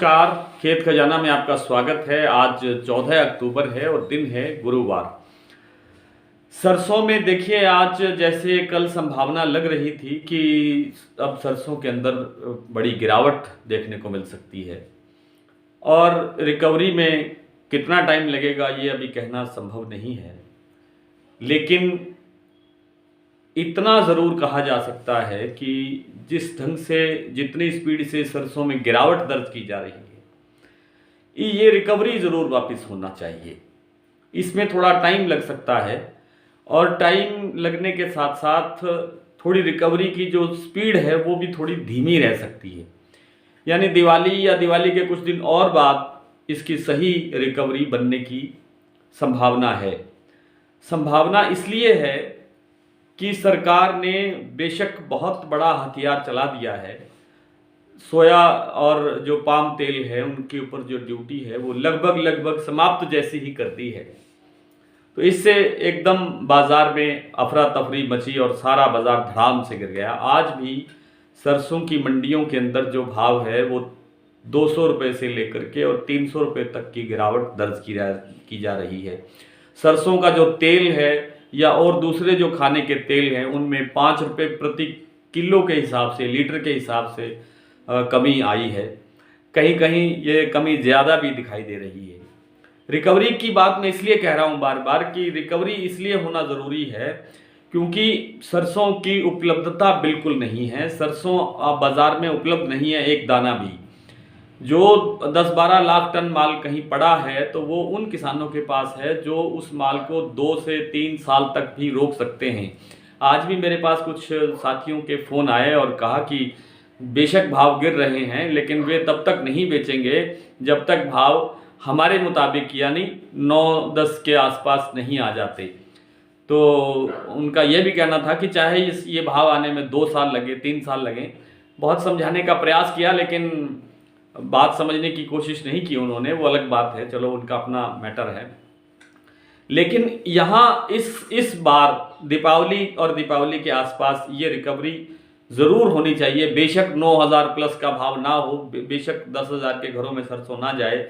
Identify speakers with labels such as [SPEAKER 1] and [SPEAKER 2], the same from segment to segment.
[SPEAKER 1] नमस्कार, खेत खजाना में आपका स्वागत है। आज 14 अक्टूबर है और दिन है गुरुवार। सरसों में देखिए, आज जैसे कल संभावना लग रही थी कि अब सरसों के अंदर बड़ी गिरावट देखने को मिल सकती है और रिकवरी में कितना टाइम लगेगा ये अभी कहना संभव नहीं है, लेकिन इतना ज़रूर कहा जा सकता है कि जिस ढंग से, जितनी स्पीड से सरसों में गिरावट दर्ज की जा रही है, ये रिकवरी ज़रूर वापस होना चाहिए। इसमें थोड़ा टाइम लग सकता है और टाइम लगने के साथ साथ थोड़ी रिकवरी की जो स्पीड है वो भी थोड़ी धीमी रह सकती है। यानी दिवाली या दिवाली के कुछ दिन और बाद इसकी सही रिकवरी बनने की संभावना है। संभावना इसलिए है कि सरकार ने बेशक बहुत बड़ा हथियार चला दिया है। सोया और जो पाम तेल है उनके ऊपर जो ड्यूटी है वो लगभग समाप्त जैसी ही कर दी है। तो इससे एकदम बाज़ार में अफरा तफरी मची और सारा बाज़ार धड़ाम से गिर गया। आज भी सरसों की मंडियों के अंदर जो भाव है वो 200 रुपये से लेकर के और 300 रुपये तक की गिरावट दर्ज की जा रही है। सरसों का जो तेल है या और दूसरे जो खाने के तेल हैं उनमें 5 रुपये प्रति किलो के हिसाब से, लीटर के हिसाब से कमी आई है। कहीं कहीं ये कमी ज़्यादा भी दिखाई दे रही है। रिकवरी की बात मैं इसलिए कह रहा हूँ बार बार कि रिकवरी इसलिए होना ज़रूरी है क्योंकि सरसों की उपलब्धता बिल्कुल नहीं है। सरसों बाज़ार में उपलब्ध नहीं है एक दाना भी। जो 10-12 लाख टन माल कहीं पड़ा है तो वो उन किसानों के पास है जो उस माल को 2 से 3 साल तक भी रोक सकते हैं। आज भी मेरे पास कुछ साथियों के फ़ोन आए और कहा कि बेशक भाव गिर रहे हैं लेकिन वे तब तक नहीं बेचेंगे जब तक भाव हमारे मुताबिक यानी 9-10 के आसपास नहीं आ जाते। तो उनका यह भी कहना था कि चाहे ये भाव आने में 2 साल लगे, 3 साल लगे। बहुत समझाने का प्रयास किया लेकिन बात समझने की कोशिश नहीं की उन्होंने, वो अलग बात है, चलो उनका अपना मैटर है। लेकिन यहाँ इस बार दीपावली और दीपावली के आसपास ये रिकवरी ज़रूर होनी चाहिए। बेशक 9,000 प्लस का भाव ना हो, बेशक 10,000 के घरों में सरसों ना जाए,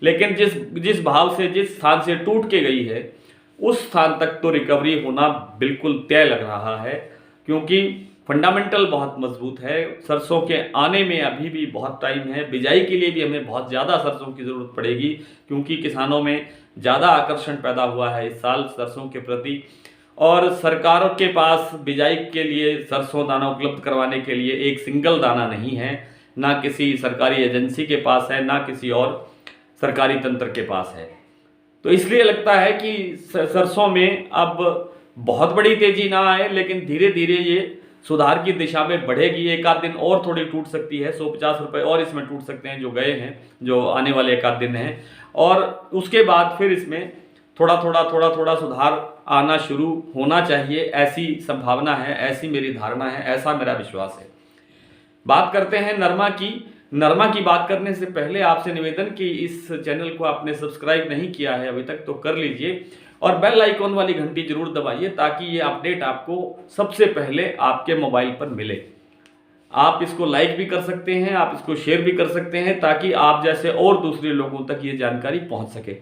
[SPEAKER 1] लेकिन जिस भाव से, जिस स्थान से टूट के गई है उस स्थान तक तो रिकवरी होना बिल्कुल तय लग रहा है क्योंकि फंडामेंटल बहुत मजबूत है। सरसों के आने में अभी भी बहुत टाइम है। बिजाई के लिए भी हमें बहुत ज़्यादा सरसों की ज़रूरत पड़ेगी क्योंकि किसानों में ज़्यादा आकर्षण पैदा हुआ है इस साल सरसों के प्रति, और सरकारों के पास बिजाई के लिए सरसों दाना उपलब्ध करवाने के लिए एक सिंगल दाना नहीं है, ना किसी सरकारी एजेंसी के पास है, ना किसी और सरकारी तंत्र के पास है। तो इसलिए लगता है कि सरसों में अब बहुत बड़ी तेज़ी ना आए लेकिन धीरे धीरे ये सुधार की दिशा में बढ़ेगी। एक आध दिन और थोड़ी टूट सकती है, 150 रुपये और इसमें टूट सकते हैं जो गए हैं, जो आने वाले एक आध दिन हैं, और उसके बाद फिर इसमें थोड़ा सुधार आना शुरू होना चाहिए। ऐसी संभावना है, ऐसी मेरी धारणा है, ऐसा मेरा विश्वास है। बात करते हैं नरमा की। नरमा की बात करने से पहले आपसे निवेदन कि इस चैनल को आपने सब्सक्राइब नहीं किया है अभी तक तो कर लीजिए और बेल आइकॉन वाली घंटी जरूर दबाइए ताकि ये अपडेट आपको सबसे पहले आपके मोबाइल पर मिले। आप इसको लाइक भी कर सकते हैं, आप इसको शेयर भी कर सकते हैं ताकि आप जैसे और दूसरे लोगों तक ये जानकारी पहुंच सके।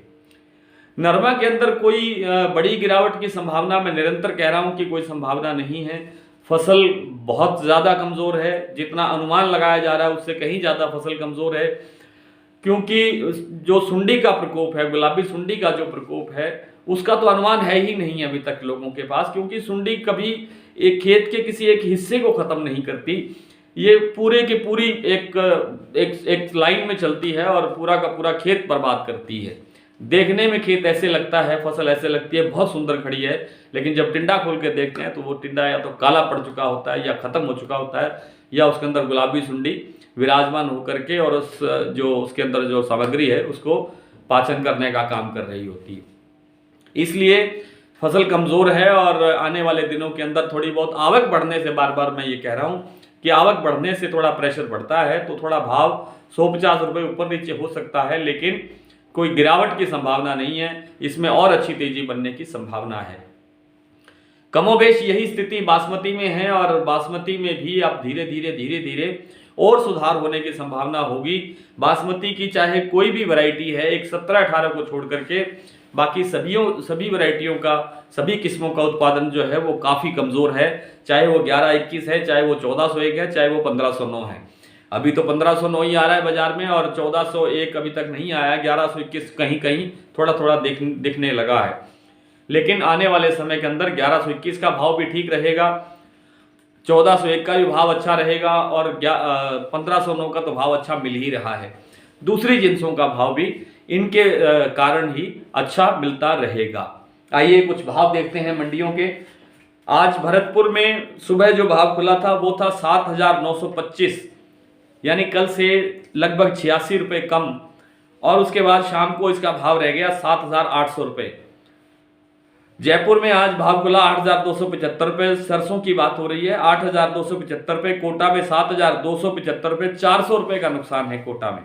[SPEAKER 1] नरमा के अंदर कोई बड़ी गिरावट की संभावना, मैं निरंतर कह रहा हूं कि कोई संभावना नहीं है। फसल बहुत ज़्यादा कमज़ोर है, जितना अनुमान लगाया जा रहा है उससे कहीं ज़्यादा फसल कमज़ोर है क्योंकि जो सुंडी का प्रकोप है, गुलाबी सुंडी का जो प्रकोप है उसका तो अनुमान है ही नहीं अभी तक लोगों के पास, क्योंकि सुंडी कभी एक खेत के किसी एक हिस्से को ख़त्म नहीं करती। ये पूरे की पूरी एक लाइन में चलती है और पूरा का पूरा खेत बर्बाद करती है। देखने में खेत ऐसे लगता है, फसल ऐसे लगती है बहुत सुंदर खड़ी है, लेकिन जब टिंडा खोल के देखते हैं तो वो टिंडा या तो काला पड़ चुका होता है या ख़त्म हो चुका होता है या उसके अंदर गुलाबी सुंडी विराजमान होकर के और उसके अंदर जो सामग्री है उसको पाचन करने का काम कर रही होती है। इसलिए फसल कमज़ोर है और आने वाले दिनों के अंदर थोड़ी बहुत आवक बढ़ने से, बार बार मैं ये कह रहा हूँ कि आवक बढ़ने से थोड़ा प्रेशर बढ़ता है तो थोड़ा भाव 150 रुपये ऊपर नीचे हो सकता है, लेकिन कोई गिरावट की संभावना नहीं है। इसमें और अच्छी तेजी बनने की संभावना है। कमोबेश यही स्थिति बासमती में है और बासमती में भी अब धीरे धीरे और सुधार होने की संभावना होगी। बासमती की चाहे कोई भी वैरायटी है, एक 17-18 को छोड़ करके बाकी सभी वैरायटियों का, सभी किस्मों का उत्पादन जो है वो काफ़ी कमज़ोर है। चाहे वो 1121 है, चाहे वो 1401 है, चाहे वो 1509 है। अभी तो 1509 ही आ रहा है बाजार में और 1401 अभी तक नहीं आया। 1121 कहीं कहीं थोड़ा थोड़ा दिखने लगा है, लेकिन आने वाले समय के अंदर 1121 का भाव भी ठीक रहेगा, 1401 का भी भाव अच्छा रहेगा और 1509 का तो भाव अच्छा मिल ही रहा है। दूसरी जिंसों का भाव भी इनके कारण ही अच्छा मिलता रहेगा। आइए कुछ भाव देखते हैं मंडियों के। आज भरतपुर में सुबह जो भाव खुला था वो था 7,925, यानी कल से लगभग 86 रुपये कम, और उसके बाद शाम को इसका भाव रह गया 7,800 रुपये। जयपुर में आज भाव खुला 8,275 रुपये, सरसों की बात हो रही है, 8,275 रुपये। कोटा में 7,275 रुपये, 400 रुपये का नुकसान है कोटा में।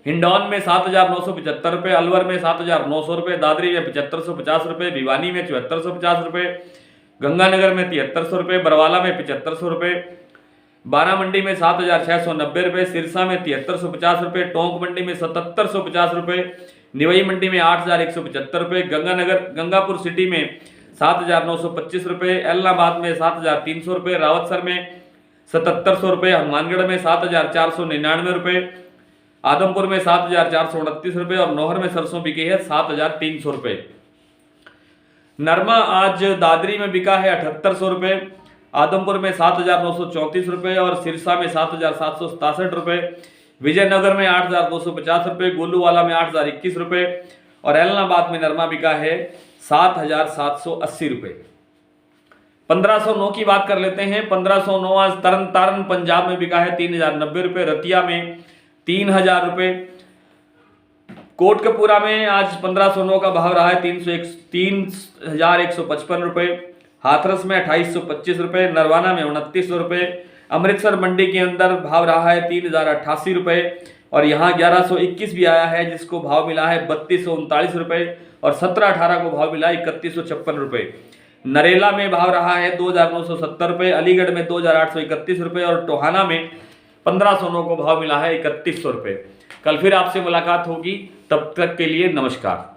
[SPEAKER 1] हिंडौन में 7,975 रुपये, अलवर में 7,900 रुपये, दादरी में 7,550 रुपये, भिवानी में 7,450 रुपये, गंगानगर में 7,300 रुपये, बरवाला में 7,500 रुपये, बारामंडी में 7,690 रुपये, सिरसा में 7,350 रुपये, टोंक मंडी में 7,750 रुपये, निवई मंडी में 8,175 रुपये, गंगापुर सिटी में 7,925 रुपये, एलनाबाद में 7,300 रुपये, रावतसर में 7,700 रुपये, हनुमानगढ़ में 7,499 रुपये, आदमपुर में 7,429 रुपये और नौहर में सरसों बिकी है 7,300 रुपये। नरमा आज दादरी में बिका है 7,800 रुपये, आदमपुर में 7,934 रुपये और सिरसा में 7,767 रुपये, विजयनगर में 8,250 रुपये, गोलूवाला में 8,021 रुपये और एलनाबाद में नरमा बिका है 7,780 रुपये। 1509 की बात कर लेते हैं। 1509 आज तरन तारण पंजाब में बिका है 3,090 रुपये, रतिया में 3,000 रुपये, कोटकपूरा में आज 1509 का भाव रहा है 3,155 रुपये, हाथरस में 2,825 रुपये, नरवाना में 2,900 रुपये, अमृतसर मंडी के अंदर भाव रहा है 3,088 रुपये और यहाँ 1121 भी आया है, जिसको भाव मिला है 3,239 रुपये और 17-18 को भाव मिला 3,156 रुपये। नरेला में भाव रहा है 2,970 रुपये, अलीगढ़ में 2,831 रुपये और टोहाना में 1509 को भाव मिला है 3,100 रुपये। कल फिर आपसे मुलाकात होगी, तब तक के लिए नमस्कार।